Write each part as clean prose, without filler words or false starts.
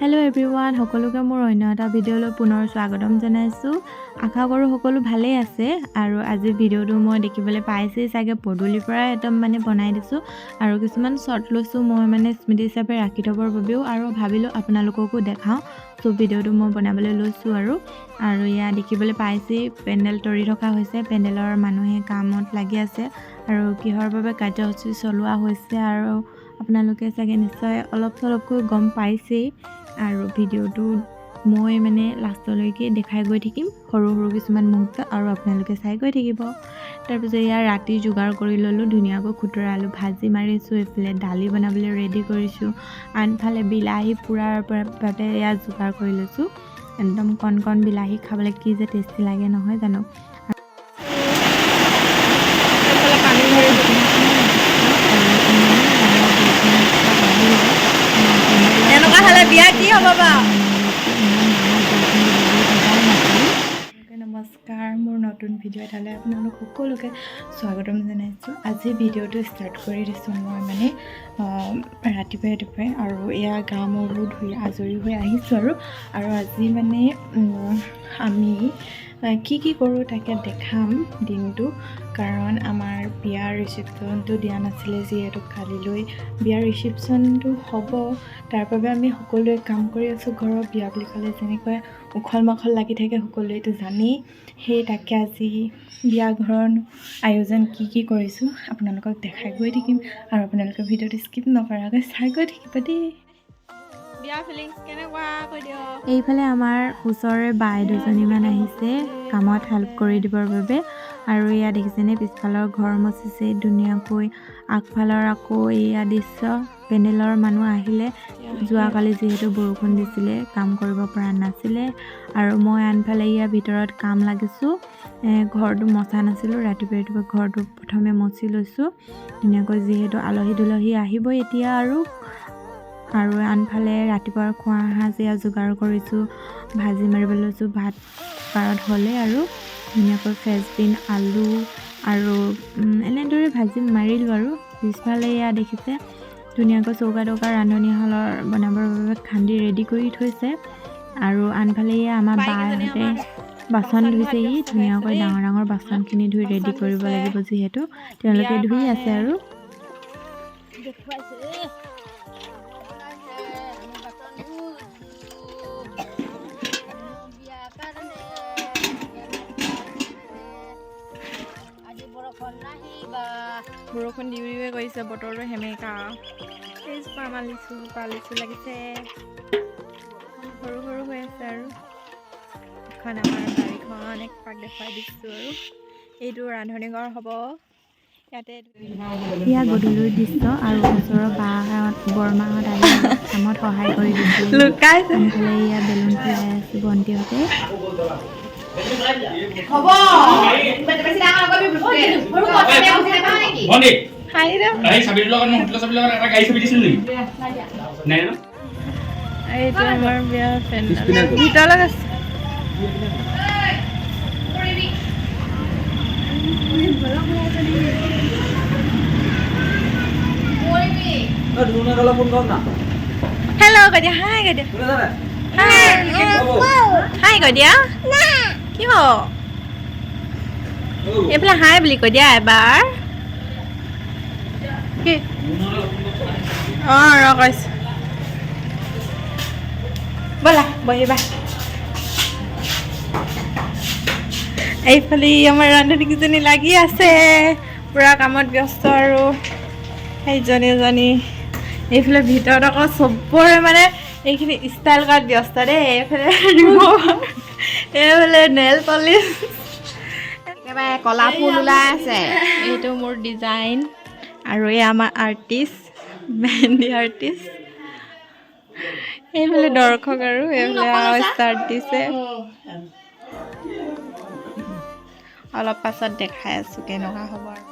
Hello' everyone, সকলোকে মোৰ অন্য এটা ভিডিঅ'লৈ পুনৰ স্বাগতম জনাইছোঁ। আশা কৰোঁ সকলো ভালেই আছে। আৰু আজি ভিডিঅ'টো মই দেখিবলৈ পাইছেই চাগে, পদূলিৰ পৰা একদম বনাই দিছোঁ আৰু কিছুমান শ্বৰ্ট লৈছোঁ মই স্মৃতি হিচাপে ৰাখি থ'বৰ বাবেও, আৰু ভাবিলোঁ আপোনালোককো দেখাওঁ। চ' ভিডিঅ'টো মই বনাবলৈ লৈছোঁ আৰু ইয়াত দেখিবলৈ পাইছেই পেণ্ডেল তৰি থকা হৈছে। পেণ্ডেলৰ মানুহে কামত লাগি আছে আৰু কিহৰ বাবে কাৰ্যসূচী চলোৱা হৈছে আৰু আপোনালোকে চাগে নিশ্চয় অলপ চলপকৈ গম পাইছেই। আৰু ভিডিঅ'টো মই লাষ্টলৈকে দেখাই গৈ থাকিম সৰু সৰু কিছুমান মুহূৰ্ত, আৰু আপোনালোকে চাই গৈ থাকিব। তাৰপিছত ইয়াৰ ৰাতি যোগাৰ কৰি ল'লোঁ, ধুনীয়াকৈ খুতৰা আলু ভাজি মাৰিছোঁ, এইফালে দালি বনাবলৈ ৰেডি কৰিছোঁ, আনফালে বিলাহী পোৰাৰ বাবে ইয়াত যোগাৰ কৰি লৈছোঁ। একদম কণ কণ বিলাহী খাবলৈ কি যে টেষ্টি লাগে নহয় জানো। এনেকুৱা হ'লে বিয়া কি হ'ব বাৰু? নমস্কাৰ, মোৰ নতুন ভিডিঅ' এটালৈ আপোনালোক সকলোকে স্বাগতম জনাইছোঁ। আজি ভিডিঅ'টো ষ্টাৰ্ট কৰি দিছোঁ মই ৰাতিপুৱাই আৰু এয়া গা মূৰবোৰ ধুই আজৰি হৈ আহিছোঁ আৰু আজি আমি কি কৰোঁ তাকে দেখাম দিনটো। কাৰণ আমাৰ বিয়াৰ ৰিচিপশ্যনটো দিয়া নাছিলে, যিহেতু কালিলৈ বিয়াৰ ৰিচিপশ্যনটো হ'ব, তাৰ বাবে আমি সকলোৱে কাম কৰি আছোঁ। ঘৰৰ বিয়া বুলি ক'লে যেনেকৈ উখল মাখল লাগি থাকে সকলোৱেতো জানেই। সেই তাকে আজি বিয়া ঘৰৰ আয়োজন কি কৰিছোঁ আপোনালোকক দেখাই গৈ থাকিম, আৰু আপোনালোকে ভিডিঅ'টো স্কিপ নকৰাকৈ চাই গৈ থাকিব দেই। বিয়া ফিলিংছ কেনেকুৱা কৈ দিয়ক। এইফালে আমাৰ ওচৰৰে বাই দুজনীমান আহিছে কামত হেল্প কৰি দিবৰ বাবে, আৰু এয়া দেখিছেনে পিছফালৰ ঘৰ মচিছে ধুনীয়াকৈ। আগফালৰ আকৌ এয়া দৃশ্য, পেণ্ডেলৰ মানুহ আহিলে। যোৱাকালি যিহেতু বৰষুণ দিছিলে কাম কৰিব পৰা নাছিলে, আৰু মই আনফালে ইয়াৰ ভিতৰত কাম লাগিছোঁ। ঘৰটো মচা নাছিলোঁ, ৰাতিপুৱা ঘৰটো প্ৰথমে মচি লৈছোঁ ধুনীয়াকৈ, যিহেতু আলহী দুলহী আহিবই এতিয়া। আৰু আনফালে ৰাতিপুৱাৰ খোৱা সাজ এয়া যোগাৰ কৰিছোঁ, ভাজি মাৰিব লৈছোঁ। ভাত পাৰত হ'লে আৰু ধুনীয়াকৈ ফ্ৰেঞ্চবিন আলু আৰু এনেদৰে ভাজি মাৰিলোঁ। আৰু পিছফালে এয়া দেখিছে ধুনীয়াকৈ চৌকা ৰান্ধনীশালৰ বনাবৰ বাবে খান্দি ৰেডি কৰি থৈছে। আৰু আনফালে এয়া আমাৰ বাহঁতে বাচন ধুইছেহি, ধুনীয়াকৈ ডাঙৰ ডাঙৰ বাচনখিনি ধুই ৰেডি কৰিব লাগিব, যিহেতু তেওঁলোকে ধুই আছে। আৰু বৰষুণ দিওঁ কৰিছে, বতৰটো সেমেকা। আমাৰ লিচু লাগিছে, সৰু সৰু হৈ আছে। আৰু এখন আমাৰ বাৰীখন একপাক দেখুৱাই দিছোঁ। আৰু এইটো ৰান্ধনী ঘৰ হ'ব। ইয়াতে এয়া গধূলিৰ দৃশ্য, আৰু ওচৰৰ বাহঁত বৰমাহঁত আহি কামত সহায় কৰি দিছে। আনফালে এয়া বেলুন ফুলাই আছে ভণ্টিহঁতে। এইটো আমাৰ বিয়া পেণ্ডেল ভিতৰত আছে। হেল্ল' কৈ দিয়া, হাই কৈ দিয়া, হাই কৈ দিয়া। কি হ'ব এইফালে হাই বুলি কৈ দিয়া এবাৰ। কি কৈছোঁ, ব'লা বহিবা। এইফালে আমাৰ ৰান্ধনীকেইজনী লাগি আছে, পূৰা কামত ব্যস্ত। আৰু সেইজনী এইফালে ভিতৰত আকৌ চবৰে এইখিনি ষ্টাইল কৰাত ব্যস্ত দেই। এইফালে নেল পলিচ একেবাৰে ক'লা ফুল ওলাই আছে। এইটো মোৰ ডিজাইন, আৰু এই আমাৰ আৰ্টিষ্ট, মেহেন্দি আৰ্টিষ্ট। এইফালে দৰ্শক, আৰু এইফালে ষ্টাৰ্ট দিছে। অলপ পাছত দেখাই আছোঁ কেনেকুৱা হ'ব। আৰু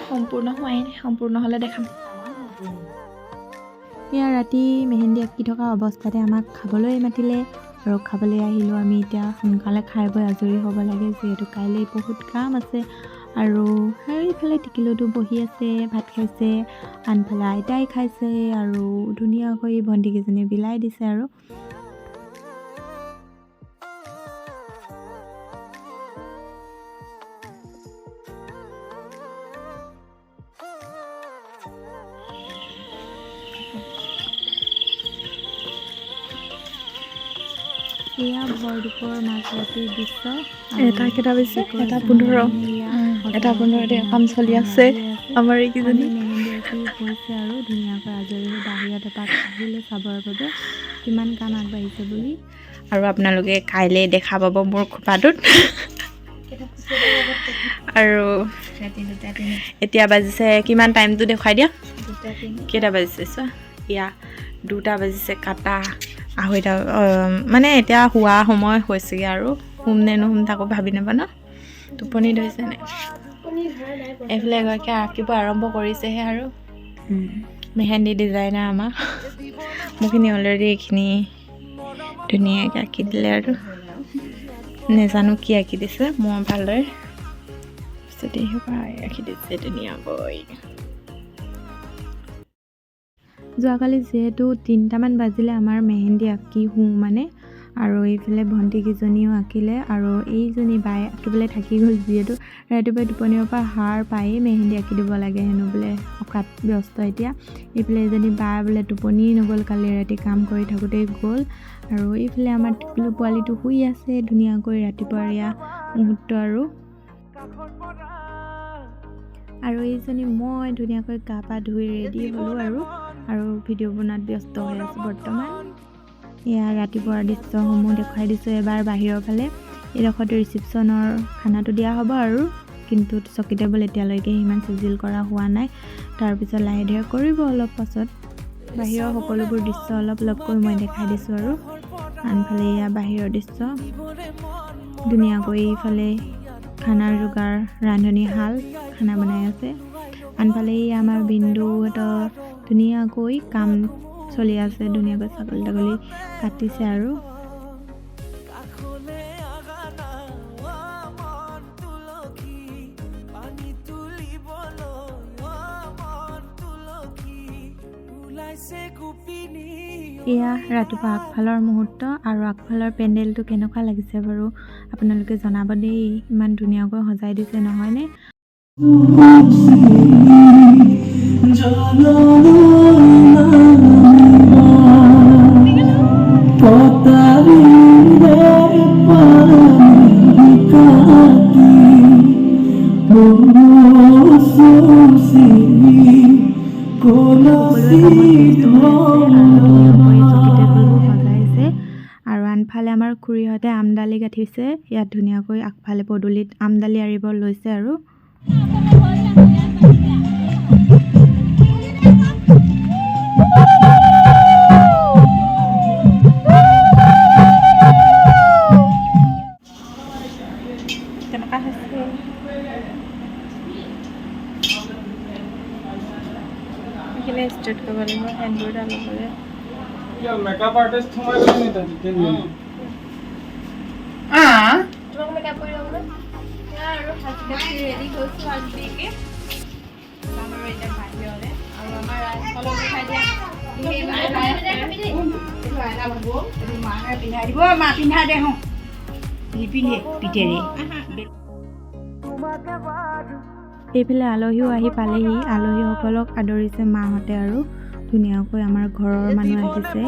সম্পূৰ্ণ হোৱাই নাই, সম্পূৰ্ণ হ'লে দেখাম। এয়া ৰাতি মেহেন্দি আঁকি থকা অৱস্থাতে আমাক খাবলৈ মাতিলে, আৰু খাবলৈ আহিলোঁ আমি। এতিয়া সোনকালে খাই বৈ আজৰি হ'ব লাগে, যিহেতু কাইলৈ বহুত কাম আছে। আৰু সেইফালে টিকিলোতো বহি আছে, ভাত খাইছে, আনফালে আইতাই খাইছে আৰু ধুনীয়াকৈ ভণ্টিকেইজনী বিলাই দিছে আৰু এয়া ভৰদুপৰ মাজৰাতিৰ দৃশ্য। এটা কেইটা বাজিছে? 1:15। 1:15 কাম চলি আছে আমাৰ এইকেইজনী। মেহেন্দি আঁকি হৈছে আৰু ধুনীয়াকৈ আজৰি হৈ বাহিৰত এপাক আহিলে চাবৰ বাবে কিমান কাম আগবাঢ়িছে বুলি। আৰু আপোনালোকে কাইলৈ দেখা পাব মোৰ খোপাটোত। আৰু এতিয়া বাজিছে কিমান, টাইমটো দেখুৱাই দিয়া। কেইটা বাজিছে চোৱা, এয়া 2টা বাজিছে কাটা 2:30, মানে এতিয়া শোৱা সময় হৈছেগৈ আৰু শুম নে নুশুম তাকো ভাবি নাপা ন, টোপনি ধৰিছে নাই। এইফালে এগৰাকী আঁকিব আৰম্ভ কৰিছেহে আৰু মেহেন্দি ডিজাইনাৰ আমাৰ মোৰখিনি অলৰেডি এইখিনি ধুনীয়াকৈ আঁকি দিলে আৰু নেজানো কি আঁকি দিছে মই ভালদৰে, তাৰপিছতে আঁকি দিছে ধুনীয়াকৈ। যোৱাকালি যিহেতু 3টামান বাজিলে আমাৰ মেহেন্দি আঁকি শুওঁ মানে, আৰু এইফালে ভণ্টিকেইজনীও আঁকিলে আৰু এইজনী বাই আঁকিবলৈ থাকি গ'ল, যিহেতু ৰাতিপুৱা টোপনিৰ পৰা সাৰ পায়েই মেহেন্দি আঁকি দিব লাগে হেনো বোলে, অকাত ব্যস্ত এতিয়া। এইফালে এজনী বা বোলে টোপনি নগ'ল, কালি ৰাতি কাম কৰি থাকোঁতেই গ'ল। আৰু এইফালে আমাৰ টিকলু পোৱালিটো শুই আছে ধুনীয়াকৈ, ৰাতিপুৱাৰ এয়া মুহূৰ্ত আৰু এইজনী মই ধুনীয়াকৈ গা পা ধুই ৰেডি হ'লোঁ আৰু ভিডিঅ' বনোৱাত ব্যস্ত হৈ আছোঁ বৰ্তমান। এয়া ৰাতিপুৱাৰ দৃশ্যসমূহ দেখুৱাই দিছোঁ এবাৰ বাহিৰৰ ফালে। এইডোখৰতে ৰিচিপশ্যনৰ খানাটো দিয়া হ'ব আৰু, কিন্তু চকী টেবুল এতিয়ালৈকে সিমান চিজিল কৰা হোৱা নাই, তাৰপিছত লাহে ধীৰে কৰিব অলপ পাছত। বাহিৰৰ সকলোবোৰ দৃশ্য অলপকৈ মই দেখাই দিছোঁ আৰু আনফালে এয়া বাহিৰৰ দৃশ্য ধুনীয়াকৈ, এইফালে খানাৰ যোগাৰ, ৰান্ধনীশাল খানা বনাই আছে। আনফালে আমাৰ বিন্দুহঁতৰ ধুনীয়াকৈ কাম চলি আছে, ধুনীয়াকৈ ছাগলী তাগলী কাটিছে আৰু এয়া ৰাতিপুৱা আগফালৰ মুহূৰ্ত আৰু আগফালৰ পেণ্ডেলটো কেনেকুৱা লাগিছে বাৰু আপোনালোকে জনাব দেই, ইমান ধুনীয়াকৈ সজাই দিছে নহয়নে। আৰু আনফালে আমাৰ খুৰীহঁতে আমডালি গাঠিছে, ইয়াত ধুনীয়াকৈ আগফালে পদূলিত আমডালি আৰিব লৈছে আৰু কেনেকুৱা হৈছে এইখিনি ষ্ট্ৰেট কৰিব লাগিব, হেণ্ডবোৰ ডাল ল'বলৈ। মেকআপ আৰ্টিষ্ট সোমাই গ'লে নি তাত তোমাক মেকআপ কৰি ল'বলৈ আৰু সাজি ৰেডি হৈছোঁ আজিলৈকে যাম আৰু এতিয়া বাহিৰলৈ। আৰু আমাৰ ৰাজফলক উঠাই দিয়া পিন্ধাই দিব, মা পিন্ধাই দে হওঁ নিপিন্ধে পিতেৰে। এইফালে আলহীও আহি পালেহি, আলহীসকলক আদৰিছে মাহঁতে আৰু ধুনীয়াকৈ আমাৰ ঘৰৰ মানুহ আহিছে।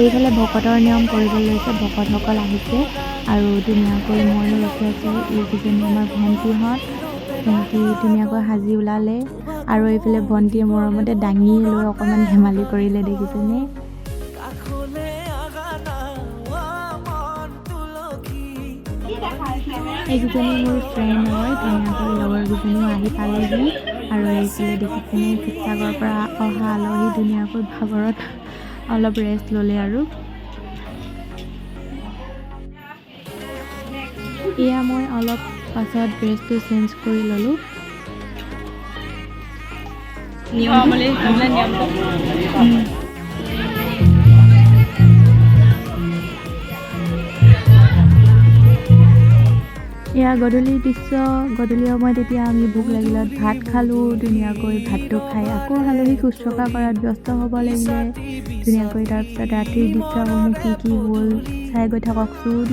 এইফালে ভকতৰ নিয়ম কৰিব লৈছে, ভকতসকল আহিছে আৰু ধুনীয়াকৈ ময়ো ৰখি আছোঁ। এইকেইজনী আমাৰ ভণ্টিহঁত, সিহঁতি ধুনীয়াকৈ সাজি ওলালে আৰু এইফালে ভণ্টিয়ে মৰমতে দাঙি লৈ অকণমান ধেমালি কৰিলে, দেখিছেনে। এইকেইজনী মোৰ ফ্ৰেণ্ড হয়, ধুনীয়াকৈ লগৰকেইজনীও আহি পালেহি আৰু এইফালে দেখিছেনে শিৱসাগৰৰ পৰা অহা আলহী ধুনীয়াকৈ ভাগৰত অলপ ৰেষ্ট ল'লে আৰু এয়া মই অলপ পাছত ড্ৰেছটো চেঞ্জ কৰি ল'লোঁ। এয়া গধূলি দৃশ্য। গধূলি সময়ত এতিয়া আমি ভোক লাগিলত ভাত খালোঁ। ধুনীয়াকৈ ভাতটো খাই আকৌ আলহী শুশ্ৰূষা কৰাত ব্যস্ত হ'ব লাগিলে ধুনীয়াকৈ। তাৰপিছত ৰাতিৰ দৃশ্যসমূহ কি হ'ল চাই গৈ থাককচোন।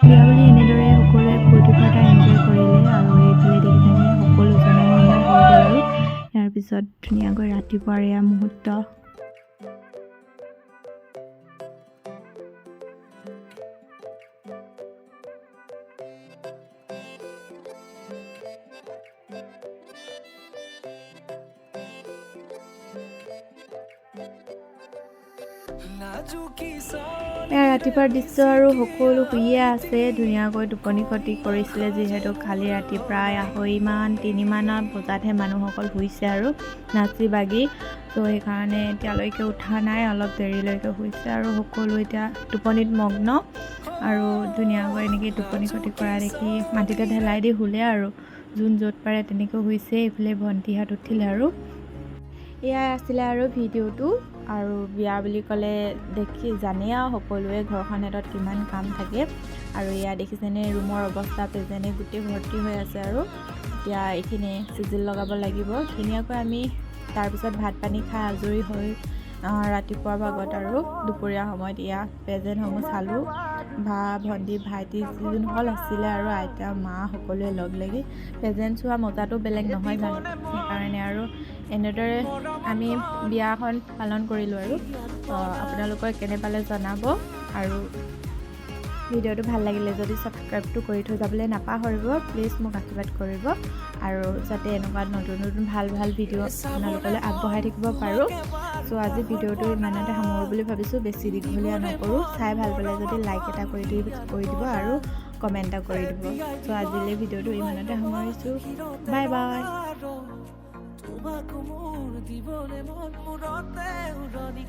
বিয়া বুলি এনেদৰে সকলোৱে ফূৰ্তি ফাৰ্তা এনজয় কৰিলে আৰু এইফালে দেখিছেনে সকলো জনময় হৈ গ'ল আৰু ইয়াৰ পিছত ধুনীয়াকৈ ৰাতিপুৱাৰ এয়া মুহূৰ্ত। এয়া ৰাতিপুৱাৰ দৃশ্য আৰু সকলো শুইয়ে আছে ধুনীয়াকৈ। টোপনি ক্ষতি কৰিছিলে যিহেতু কালি ৰাতি প্ৰায় 2:30-3 বজাতহে মানুহসকল শুইছে আৰু নাচি বাগি। ত' সেইকাৰণে এতিয়ালৈকে উঠা নাই, অলপ দেৰিলৈকে শুইছে আৰু সকলো এতিয়া টোপনিত মগ্ন আৰু ধুনীয়াকৈ এনেকৈ টোপনি ক্ষতি কৰা দেখি মাটিতে ঢেলাই দি শুলে আৰু যোন য'ত পাৰে তেনেকৈ শুইছে। এইফালে ভণ্টিহঁত উঠিলে আৰু এয়াই আছিলে আৰু ভিডিঅ'টো। আৰু বিয়া বুলি ক'লে জানেই আৰু সকলোৱে ঘৰখন এটাত কিমান কাম থাকে। আৰু এয়া দেখিছেনে ৰুমৰ অৱস্থা পেজেনে গোটেই ভৰ্তি হৈ আছে আৰু এতিয়া এইখিনি চিজিল লগাব লাগিব ধুনীয়াকৈ। আমি তাৰপিছত ভাত পানী খাই আজৰি হৈ ৰাতিপুৱাৰ ভাগত আৰু দুপৰীয়া সময়ত এয়া পেজেণ্টসমূহ চালোঁ। ভণ্টি ভাইটি যোনসকল আছিলে আৰু আইতা মা সকলোৱে লগ লাগি পেজেণ্ট চোৱা মজাটো বেলেগ নহয় জানো। সেইকাৰণে আৰু এনেদৰে আমি বিয়াখন পালন কৰিলোঁ আৰু আপোনালোকৰ কেনে পালে জনাব। আৰু ভিডিঅ'টো ভাল লাগিলে যদি ছাবস্ক্ৰাইবটো কৰি থৈ যাবলৈ নাপাহৰিব প্লিজ, মোক আশীৰ্বাদ কৰিব আৰু যাতে এনেকুৱা নতুন নতুন ভাল ভিডিঅ' আপোনালোকলৈ আগবঢ়াই থাকিব পাৰোঁ। চ' আজি ভিডিঅ'টো ইমানতে সামৰোঁ বুলি ভাবিছোঁ, বেছি দীঘলীয়া নকৰোঁ। চাই ভাল পালে যদি লাইক এটা কৰি দিব আৰু কমেণ্ট এটা কৰি দিব। চ' আজিলৈ ভিডিঅ'টো ইমানতে সামৰিছোঁ। Bye bye. তোমাক মোৰ দিবলৈ মন মূৰতে উৰণি